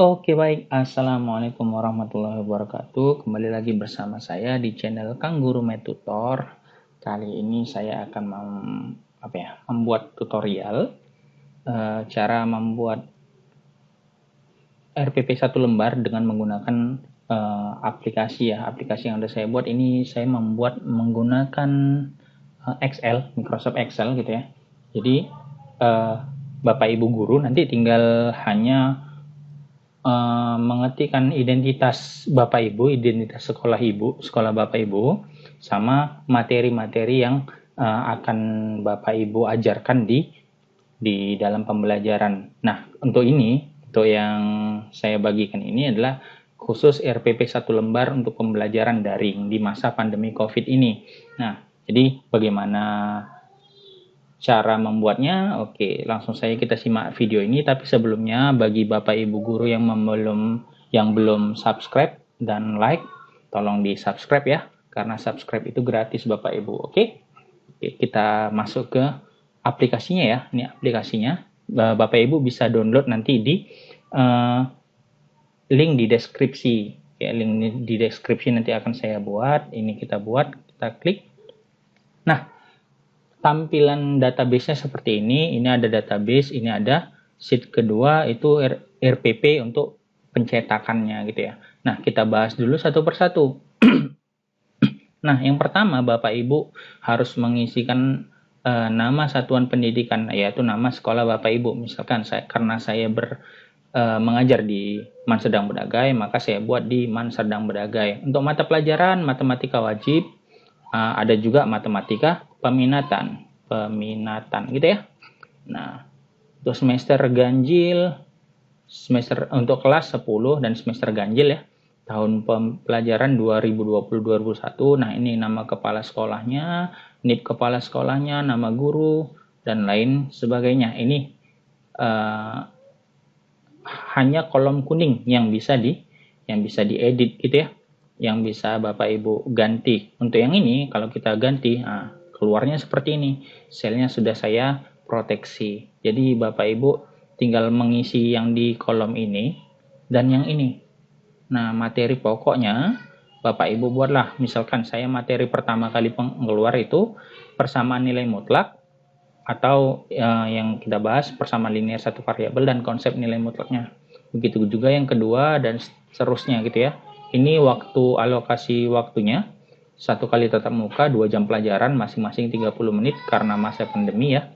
Oke baik, Assalamualaikum warahmatullahi wabarakatuh. Kembali lagi bersama saya di channel Kang Guru Tutor. Kali ini saya akan membuat tutorial cara membuat RPP satu lembar dengan menggunakan aplikasi ya. Aplikasi yang sudah saya buat ini saya membuat menggunakan Excel, Microsoft Excel gitu ya. Jadi Bapak Ibu guru nanti tinggal hanya mengetikkan identitas Bapak Ibu, identitas sekolah Bapak Ibu, sama materi-materi yang akan Bapak Ibu ajarkan di dalam pembelajaran. Nah, untuk yang saya bagikan ini adalah khusus RPP 1 lembar untuk pembelajaran daring di masa pandemi COVID ini. Nah, jadi bagaimana cara membuatnya? Oke, langsung saja kita simak video ini. Tapi sebelumnya bagi Bapak Ibu guru yang belum subscribe dan like, tolong di subscribe ya, karena subscribe itu gratis Bapak Ibu. Oke, kita masuk ke aplikasinya ya. Ini aplikasinya. Bapak Ibu bisa download nanti di link di deskripsi. Ya, link di deskripsi nanti akan saya buat. Ini kita buat, kita klik. Nah, tampilan database-nya seperti ini. Ini ada database, ini ada sheet kedua itu RPP untuk pencetakannya gitu ya. Nah, kita bahas dulu satu persatu. Nah, yang pertama Bapak Ibu harus mengisikan nama satuan pendidikan, yaitu nama sekolah Bapak Ibu. Misalkan karena saya mengajar di Man Sedang Bedagai, maka saya buat di Man Sedang Bedagai. Untuk mata pelajaran matematika wajib, ada juga matematika peminatan gitu ya. Nah, untuk semester ganjil, semester untuk kelas 10 dan semester ganjil ya, tahun pelajaran 2020-2021. Nah, ini nama kepala sekolahnya, NIP kepala sekolahnya, nama guru, dan lain sebagainya. Ini hanya kolom kuning yang bisa diedit gitu ya, yang bisa Bapak Ibu ganti. Untuk yang ini kalau kita ganti, keluarnya seperti ini. Selnya sudah saya proteksi. Jadi Bapak Ibu tinggal mengisi yang di kolom ini dan yang ini. Nah, materi pokoknya Bapak Ibu buatlah. Misalkan saya materi pertama kali keluar itu persamaan nilai mutlak, atau yang kita bahas persamaan linear satu variabel dan konsep nilai mutlaknya. Begitu juga yang kedua dan seterusnya gitu ya. Ini alokasi waktunya 1 kali tatap muka, 2 jam pelajaran, masing-masing 30 menit karena masa pandemi ya.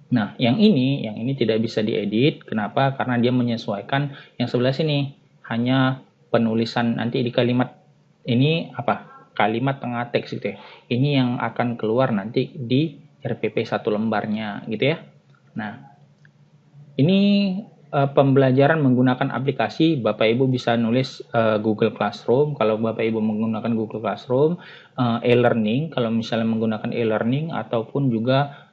Nah, yang ini tidak bisa diedit. Kenapa? Karena dia menyesuaikan yang sebelah sini. Hanya penulisan nanti di kalimat ini kalimat tengah teks gitu ya. Ini yang akan keluar nanti di RPP 1 lembarnya gitu ya. Nah, ini pembelajaran menggunakan aplikasi. Bapak Ibu bisa nulis Google Classroom kalau Bapak Ibu menggunakan Google Classroom, e-learning kalau misalnya menggunakan e-learning, ataupun juga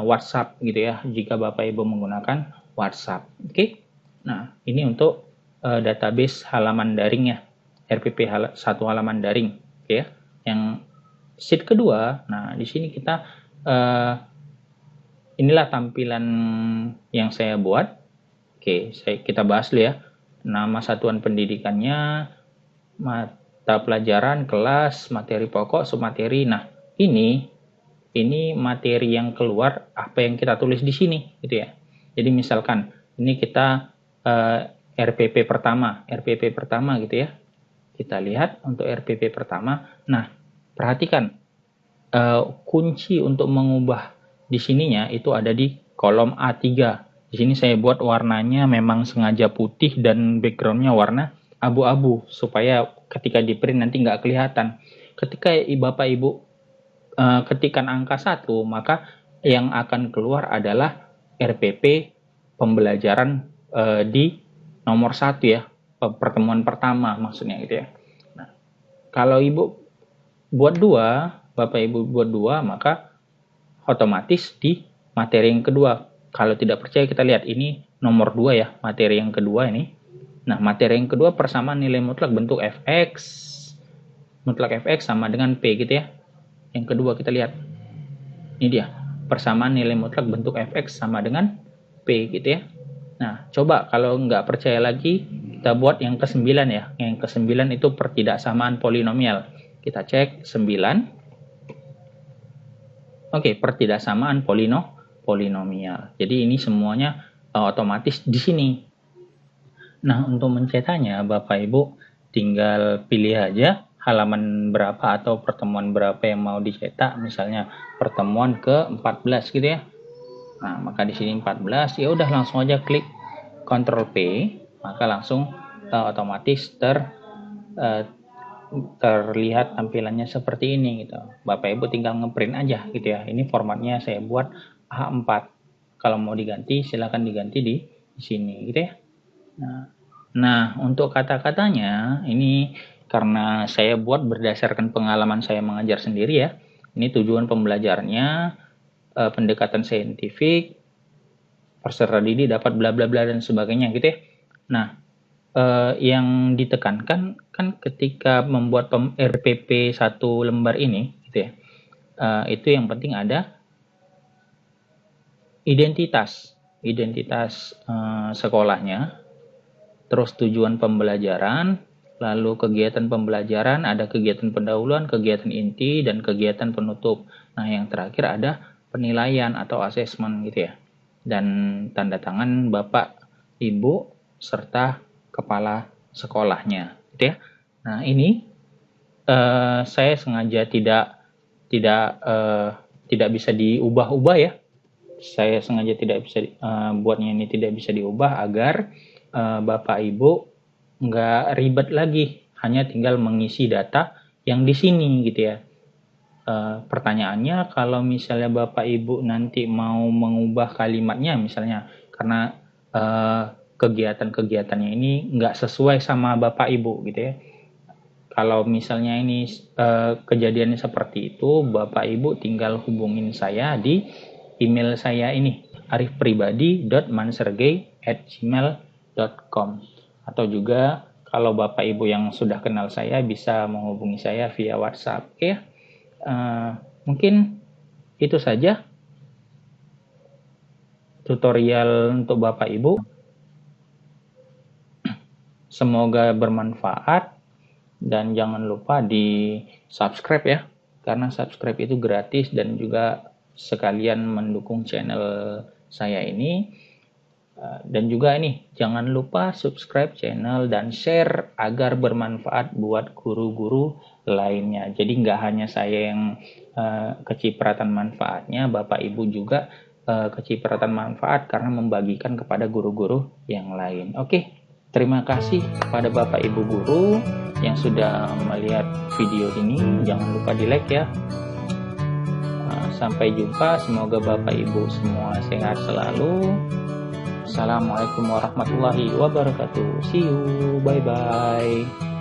WhatsApp gitu ya jika Bapak Ibu menggunakan WhatsApp. Oke. Nah, ini untuk database halaman daringnya, RPP 1 halaman daring, oke ya. Yang sheet kedua, nah di sini kita inilah tampilan yang saya buat. Oke, kita bahas dulu ya. Nama satuan pendidikannya, mata pelajaran, kelas, materi pokok, submateri. Nah, ini materi yang keluar apa yang kita tulis di sini gitu ya. Jadi misalkan ini kita RPP pertama gitu ya. Kita lihat untuk RPP pertama. Nah, perhatikan kunci untuk mengubah di sininya itu ada di kolom A3. Di sini saya buat warnanya memang sengaja putih dan backgroundnya warna abu-abu supaya ketika di print nanti nggak kelihatan. Ketika Bapak Ibu ketikkan angka 1, maka yang akan keluar adalah RPP pembelajaran di nomor 1 ya, pertemuan pertama maksudnya gitu ya. Nah, kalau Ibu buat 2, Bapak Ibu buat 2, maka otomatis di materi yang kedua. Kalau tidak percaya kita lihat ini nomor 2 ya, materi yang kedua ini. Nah, materi yang kedua persamaan nilai mutlak bentuk fx. Mutlak fx sama dengan p gitu ya. Yang kedua kita lihat. Ini dia, persamaan nilai mutlak bentuk fx sama dengan p gitu ya. Nah, coba kalau nggak percaya lagi, kita buat yang ke-9 ya. Yang ke-9 itu pertidaksamaan polinomial. Kita cek 9. Oke, pertidaksamaan polinomial. Jadi ini semuanya otomatis di sini. Nah, untuk mencetaknya, Bapak Ibu tinggal pilih aja halaman berapa atau pertemuan berapa yang mau dicetak. Misalnya pertemuan ke-14 gitu ya. Nah, maka di sini 14, ya udah langsung aja klik Ctrl P, maka langsung otomatis terlihat tampilannya seperti ini gitu. Bapak Ibu tinggal ngeprint aja gitu ya. Ini formatnya saya buat A4. Kalau mau diganti silakan diganti di sini gitu ya. Nah, untuk kata-katanya ini karena saya buat berdasarkan pengalaman saya mengajar sendiri ya. Ini tujuan pembelajarnya pendekatan saintifik, peserta didik dapat bla bla bla dan sebagainya gitu ya. Nah, yang ditekankan kan ketika membuat RPP 1 lembar ini gitu ya. Itu yang penting ada identitas sekolahnya, terus tujuan pembelajaran, lalu kegiatan pembelajaran, ada kegiatan pendahuluan, kegiatan inti, dan kegiatan penutup. Nah, yang terakhir ada penilaian atau asesmen gitu ya. Dan tanda tangan Bapak, Ibu, serta kepala sekolahnya gitu ya. Nah, ini saya sengaja tidak bisa diubah-ubah ya. Saya sengaja tidak bisa buatnya ini tidak bisa diubah agar Bapak Ibu nggak ribet lagi, hanya tinggal mengisi data yang di sini gitu ya. Pertanyaannya, kalau misalnya Bapak Ibu nanti mau mengubah kalimatnya misalnya karena kegiatan-kegiatannya ini nggak sesuai sama Bapak Ibu gitu ya. Kalau misalnya ini kejadiannya seperti itu, Bapak Ibu tinggal hubungin saya di email saya ini, arifpribadi.mansergei@gmail.com, atau juga kalau Bapak Ibu yang sudah kenal saya bisa menghubungi saya via WhatsApp ya. Mungkin itu saja tutorial untuk Bapak Ibu. Semoga bermanfaat dan jangan lupa di subscribe ya, karena subscribe itu gratis dan juga sekalian mendukung channel saya ini. Dan juga ini jangan lupa subscribe channel dan share agar bermanfaat buat guru-guru lainnya. Jadi nggak hanya saya yang kecipratan manfaatnya, Bapak Ibu juga kecipratan manfaat karena membagikan kepada guru-guru yang lain. Oke, terima kasih kepada Bapak Ibu guru yang sudah melihat video ini. Jangan lupa di like ya. Sampai jumpa, semoga Bapak Ibu semua sehat selalu. Assalamualaikum warahmatullahi wabarakatuh. See you, bye bye.